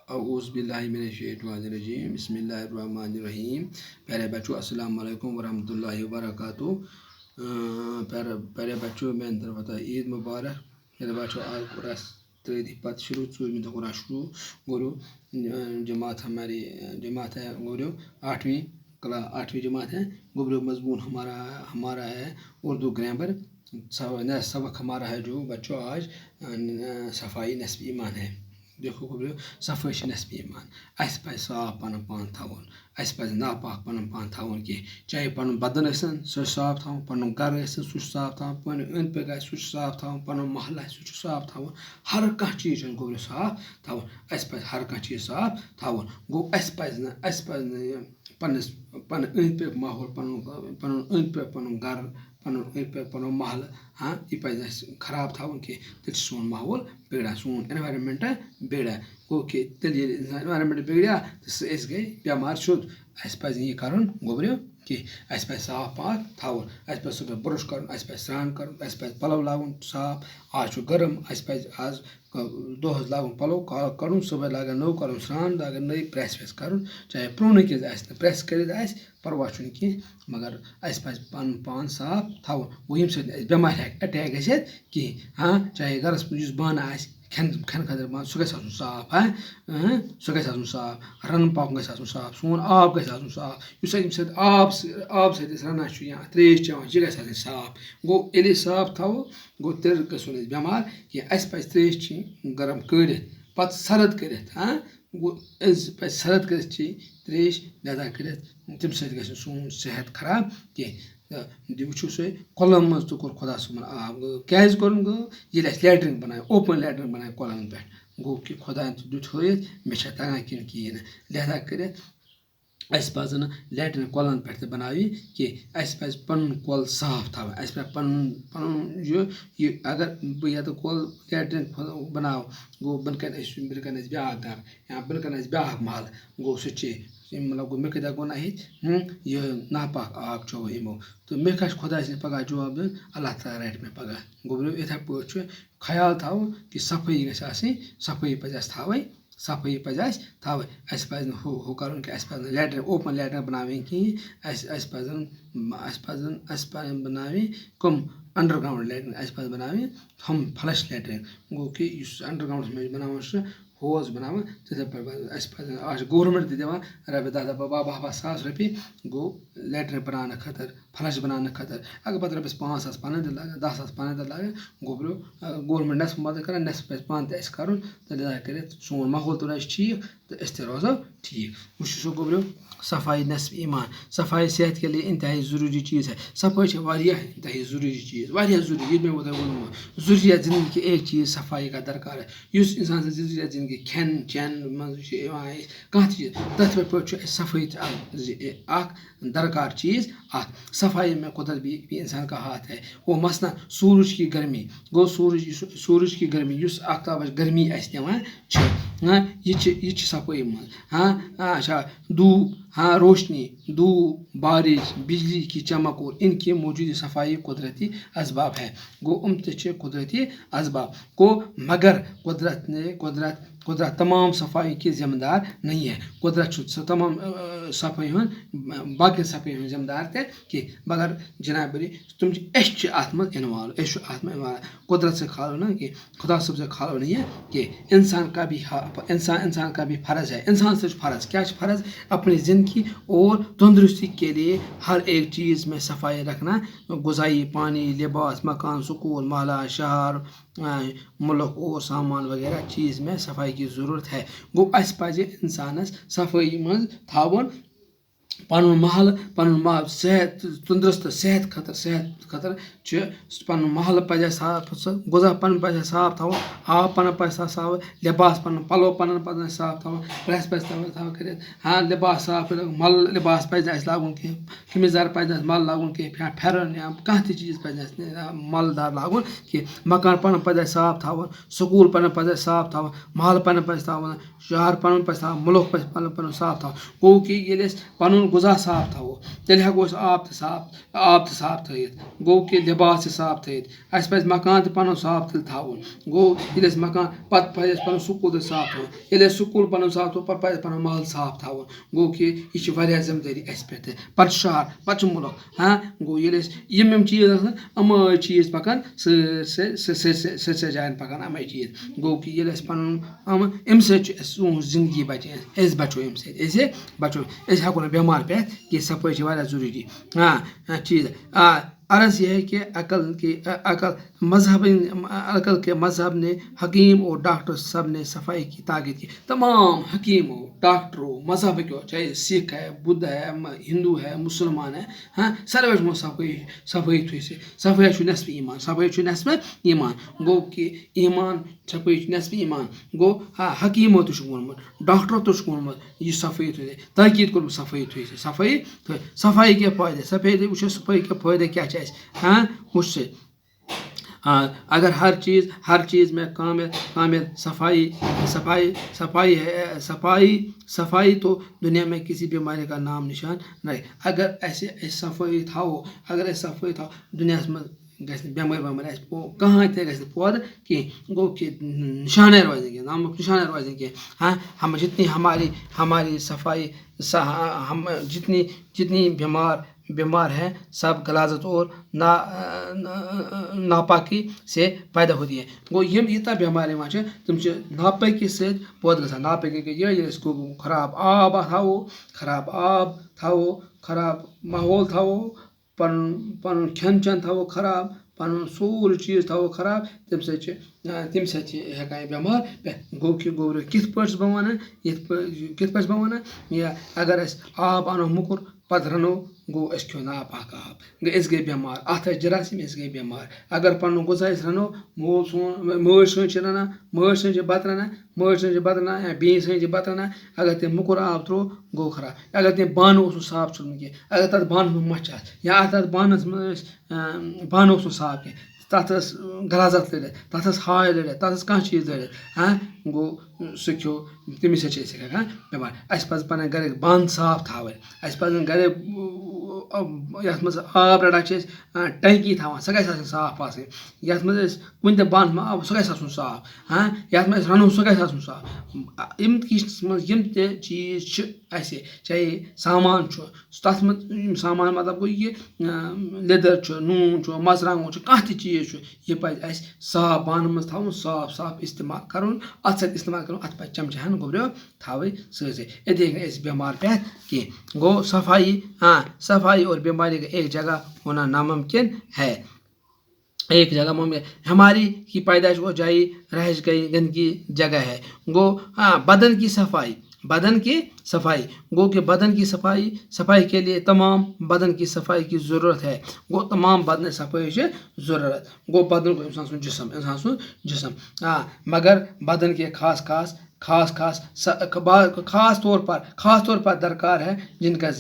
औज़ु बिल्लाहि मिनश्शैतानिर्रजीम बिस्मिल्लाहिर्रहमानिर्रहीम। प्यारे बच्चों, अस्सलाम वालेकुम वरहमतुल्लाहि वबरकातुहू। प्यारे बच्चों, मेरी तरफ ईद मुबारक। मेरे बच्चों, आज कुरान तैदी पत शुरू चूरमी तो कुरान शुरू गोरो जमात हमारी जमात है गोरो 8वीं जमात है। गोबरो मजमून हमारा है उर्दू ग्रामर। सबक हमारा है जो बच्चों आज सफाई नस्ब ईमान है। देखो गोबरो, सफाई नस्ब ईमान। अस पज साफ पन पान थवन, अस पज नापाक पन पान थवन कह। चाहे पन बदन सह साफ थवन, पन गर सह साफ थवन, पन अंद पक सह साफ थवन, पन महल सह साफ थवन। हर कह चीज गोबरो साफ थवन। अस पज हर कह चीज साफ थवन। गो अस पज पन अंद पक माहौल पन अंद पक पन गर पन अंद पक पन महल यह पज खराब थवन कह। तेल सोन माहौल बिगड़ा, सोन एनवायरनमेंट बिगड़ा। गो कि तेल एनवायरनमेंट बिगड़ा तो सह गई बेमार शुद्ध। अस पज यह कर गोबरो कि अस पज साफ पाक थवन। अस पज सुबह ब्रश कर, अस पज स्नान कर, अस पज पलव लागन साफ। आज गर्म, अस पज आज दोहस लागन पलव कड़न, सुबह लागन नौ कर स्नान, लागन नई प्रेस वेस कर। चाहे प्रोन किस प्रेस कर परवाह कह, मगर अस पज पन पान साफ थवन। गो यम बेमार अटैक गसित कह। चाहे गरस मज बान खेन खतर बान सह गस साफ, सह गस साफ। रन पाक गस साफ, सोन आब गस साफ। आब सत रना या त्रेश चेवान यह गस साफ। गो ये साफ थो गो तेल गो बेमार कह। अस पज त्रेश ची गरम कड़ित पत सर्द कर। गो पज सर्द कर ची त्रेश लदा कर, तम सत ग सोन सेहत खराब कह। वो सो कलन मज तो कोर खुदा सोन आब क्या कोर ये लैट्रिन बनाए, ओपन लैट्रिन बनाए कलन पे। गो कि खुदा दुत हथ मे तगान किन कहें, लिहाजा कर अस पजन लैट्रिन कलन पे बनावी कह। अस पज पन कल साफ थवन। अस पे पन ये अगर बह ये कल लैट्रिन बनाव गो बन कन ब्या गर या बन कन ब्या महल। गो सह मतलब गो मे कदा गो ना यह नापाक आब चो यमो तो मे कह खुदा पगह जवाब दिन, अल्लाह ताला रट मे पगह। गोबरो इथे पे ख्याल थो कि सफाई गई, सफाई पज थी, सफाई पज थी। अस पज हु कर लैट्रिन ओपन लैट्रिन बनावे कहें। अस पजन बनावे कम अंडरग्राउंड लैट्रिन। अस पज बनावे हम फ्लश लैट्रिन। गो कि अंडरग्राउंड मे बनावन होज बनावन तथे पर अस पज आज गवर्नमेंट दिवान रपे 10-12 सास रपे गो लैट्रिन बनाने खतर, फ्लश बनाने खतर। अगर पत रपस 5 सास पान लागे, 10 सास पान लागे, गोबरो गवर्नमेंट नस्फ मदद कर, नस्फ पे पान तस कर। तो लिहाजा कर सोन माहौल तो रोज ठीक तो अस रोजो ठीक। वो गोबरो सफाई नस्फ ईमान। सफाई सेहत के लिए इंतहाई ज़रूरी चीज़ है। सफाई इंतहाई ज़रूरी चीज़, ज़रूरी। ये मे वो ज़रूरिया ज़िंदगी की एक चीज़ सफाई का दरकार है। इस इंसान से ज़रूरिया ज़िंदगी खेन चैन मज कह चीज़ तथ पे सफाई दरकार चीज़। सफाई में कुदरत भी इंसान का हाथ है। वो मसलन सूरज की गर्मी गो सूरज की गर्मी युस आफ्ताब गर्मी दिवान यह सफाई मज। अच्छा धूप, रोशनी, धूप, बारिश, बिजली की चमक और इनकी मौजूदा सफाई कुदरती असबाब है। गो कुदरती असबाब को, मगर कुदरत तमाम सफाई की जिम्मेदार नहीं है। कुदरत तमाम सफाई बाकी सफाई जिम्मेदार कह, मगर जनाब तुम अत मज इन्वॉल्व, कुदरत से खालो ना कि खुदा सब से खालो नहीं है कि इंसान का भी फर्ज है। इंसान से फर्ज क्या फर्ज, अपनी ज़िंदगी और तंदुरुस्ती के लिए हर एक चीज़ में सफाई रखना। गुज़ाई, पानी, लिबास, मकान, स्कूल, महला, शहर, मुल्क और सामान वगैरह चीज़ में सफाई की ज़रूरत है। गो अस पज इंसानस सफाई मज थवन पन महल सेहत तंदुरुस्त सेहत खतर पन महल पज साफ, गुजा पन पज साफ थवन, आब पन पज साफ, लिबास पन पलो पन पज साफ थवन, प्रेस पज थवन कर। लिबास साफ मल लिबास पज लागुन कह, कमीजदार पज मल लागुन कह, फेरन या कह चीज़ पज मलदार लागुन कह। मकान पन पज साफ थवन, स्कूल पन पज साफ थवन, महल पन पज थवन, शहर पन पज थवन, मुल्क पन साफ थवन। गो कि पन गुजा साफ थो तेल हेको आब साफ थयित गो कि लिबास से साफ थयित अस पज मकान तो पन साफ तेल थवन गो ये मकान पत पन स्कूल साफ थवन ये स्कूल पन साफ थो पे पन महल साफ थवन गो कि यह वारिया जिम्मेदारी अस पे पे शहर पे मुल्क हाँ गो ये यम चीज अम चीज पकान से जान पकान अमे चीज गो कि ये पन अम सोन जिंदगी बचे बचो अमे बचो हेको ना बेमार पे कि सफाई वाला जरूरी हाँ चीज अर्ज यह है कि अकल के मजहब ने हकीम और डॉक्टर सब ने सफाई की ताकीद की तमाम हकीमों डॉक्टरों मजहब क्यों चाहे सिख है बुद्ध है हिंदू है मुसलमान है हाँ सर्वे सफाई थी से सफाई नस्फ ईमान सफाई नस्फ ईमान गो कि ईमान सफाई नस्फ ईमान गो हाँ हकीमों तो वोनमुत डॉक्टरों तो वोनमुत यह सफाई थी ताकीद कोर सफाई थी सफाई के फायदे सफाई के फायदे क्या हाँ मुझसे अगर हर चीज़ में कामिल सफाई तो दुनिया में किसी बीमारी का नाम निशान नहीं अगर ऐसे सफाई था अगर सफाई था दुनिया में बेमार कहाँ पौध कि गो कि निशान रोजेंगे नामुक निशान रोजेंगे हाँ हम जितनी हमारी सफाई हम जितनी बीमार हैं सब गलाजत और नापाकी से पैदा होती है गो यम यूत बेमार तम नापाकी से पौध ग नापाकी खराब आब थो खराब माहौल थो पन खेन चन थो खराब पन सोर चीज थो खराब तम हेकान बेमार गो कि गोबर कित वन या अगर आब अनो मुकुर पत रनो गो खो नापाक आब गई बेमार अत जरासीम गई बेमार अगर पन गुजा रनो मज सन रनान मज सन बत रनान या बी सन बत रनान अगर तम मुकुर आब त्रो गो खराब अगर तम बान साफ चुन कह अगर तथ बान मच या अत बानस बान साफ कह तथ गलाजत लड़ित तथ हाय लड़ित तथ कह चीज लड़ित हाँ गो सह खो तमिस हेकान बेमार अस पन गर बान साफ थवन अस पन गर ये मज आब रटान टंकी थवान सह गई साफ ये कुन बान आब सह गई साफ हाँ ये रनो सह गई साफ यम चीज चाहे सामान तथ सामान मतलब गो ये लेदर नून मरचांगन कह चीज यह पे साफ बान मज थवन साफ इस्तेमाल कर अत इस्तेमाल कर अत पे चमचहन गोबरो थवे ये बेमार पे कह गो सफाई हाँ सफाई और बीमारी का एक जगह होना नामुमकिन है एक जगह मुमकिन हमारी की पैदाइश वो जाई रहायश गई गंदगी जगह है गो हाँ बदन की सफाई गो के बदन की सफाई के लिए तमाम बदन की सफाई की ज़रूरत है गो तमाम बदन सफाई से ज़रूरत गो बदन को इंसान जिसम हाँ मगर बदन के खास तौर पर दरकार है जिनका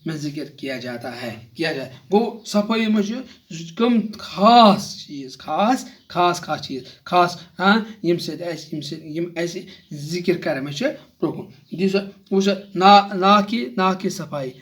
में जिक्र किया जाए गो सफाई में कम खास चीज़ हाँ यम जिक्र कर में ना कि सफाई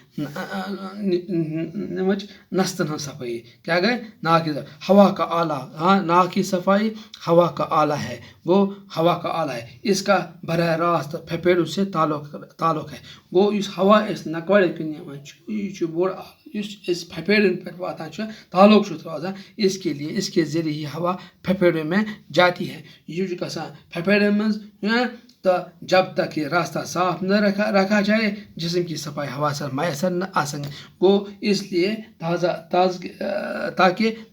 नस्तन सफाई क्या गए ना कि हवा का आला हाँ ना कि सफाई हवा का आला है वो हवा का आला है इसका बरह रास्त फेफेड़ों से ताल्लुक है वो इस हवा इस नकवाड़े कन बोड़ इस फेफेड़न पे वातान ताल्लुक रोजान इसके लिए इसके जरिए ही हवा फेफेड़ों में जाती है ये फेफेड़न में तो जब तक ये रास्ता साफ न रखा जाए जिस्म की सफाई हवा से मैसर न आ सके गो इसलिए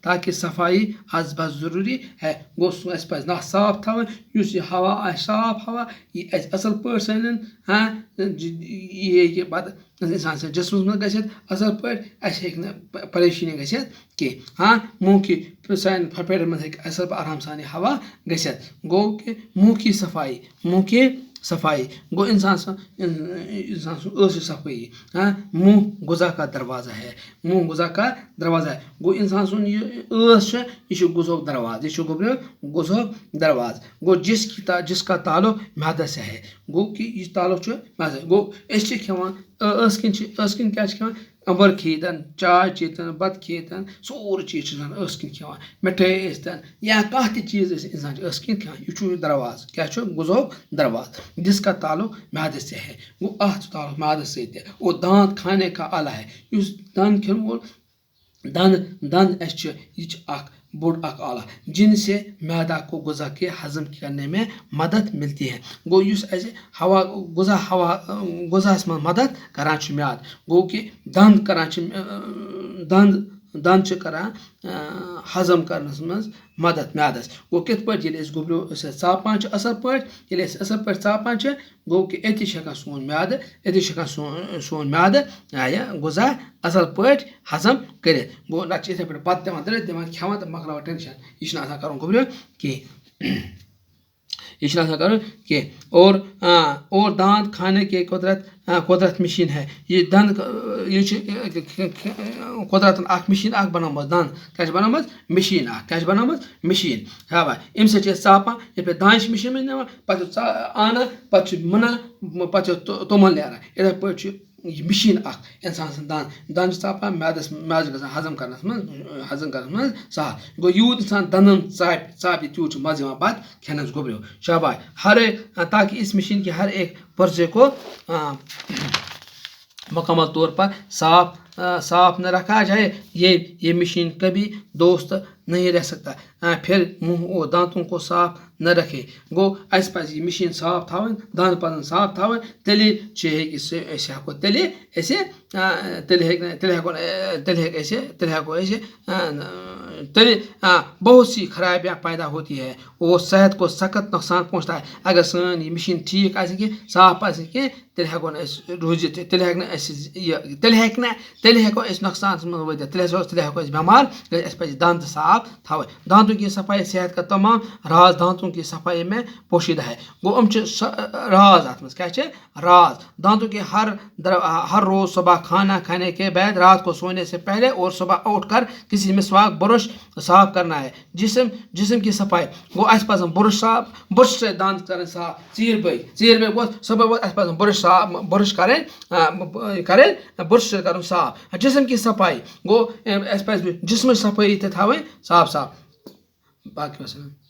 ताकि सफाई आज बस ज़रूरी है गो ना साफ थवन ये हवा साफ हवा ये असल पे सन हाँ ये पत इंसान से जिस्म में गसित असल पे परेशानी गसित कह हाँ मुँह की सान फफेड़ में असल पे आराम सान हवा गसित गो कि मुँह की सफाई गो इंसान सफाई मुंह गुजा का दरवाजा है मुंह गुजा का दरवाजा है गो इंसान सुन यह गुजो दरवाज यह गुजो दरवाज गो जिसका ताल्लुक मैदस से है गो कि यह ताल्लुक मैदस गो किन क्या अम्बर खेतन चाय चेतन बत खेतन सोर चीज खान मिठाई स्तन या कह चीज इंसान किन खान यह दरवाज क्या गुजो दरवाज जिसका ताल्लुक मैदस से है वो ताल्लुक मैदस से और दांत खाने का आला है इस दांत खेन वो दंद यह बोड़ आला जिनसे मैदा को गुजा के हजम करने में मदद मिलती है गो हवा गुजास में मदद करान म्याद गो कि दंद करान दंद करान हजम करनस मज मदद म्यादस गो कित पे गोबरो चापान असल पे असल पे चापान गो कि अति सोन म्याद अति सोन म्याद गुजा असल पे हजम कर गो ना इथे पे बत दिवान खान तो मकलावा टेंशन यह कर गोबरो कह यह कर के और दांत खाने के कुदरत मशीन है ये दंद ये कुदरत मशीन बनाम दंद क्या बनाम मशीन क्या बनाम मशीन हाँ भाई अम चापान ये दांच मशीन में ना पे आना पे मुना पे तुमल ना इथे पे मशीन इंसान दंद चापान मैदस गसान हजम कर सहल गो यूत इंसान दंदन चाप तूत मज बत खेनस गोबरो शाबाश हर ताकि इस मशीन की हर एक पुर्जे को मुकम्मल तौर पर साफ न रखा जाए ये मशीन कभी दोस्त नहीं रह सकता फिर मुंह और दांतों को साफ न रखे गो अस पे यह मशीन साफ थवन दांत पन साफ थवन तेल हेको तेल बहुत सी खराबियाँ पैदा होती है और सेहत को सख्त नुकसान पहुँचता है अगर सन यह मशीन ठीक साफ तेल हेको रूजित तेल हेको नुकसान मज तेल हेको बेमार पे दांत साफ थवे दांतों की सफाई सेहत का तमाम राज दांतों की सफाई में पोशीदा है गो राज अत क्या राज दांतों के हर रोज सुबह खाना खाने के बाद रात को सोने से पहले और सुबह उठकर किसी मिसवाक बुरुश साफ करना है जिस्म की सफाई गो अस बुरुश से दांत कर साफ चीर बे गो सुबह बुरुश करें बुरुश कर साफ जिस्म की सफाई गो जिस्म सफाई थवें साफ बाकी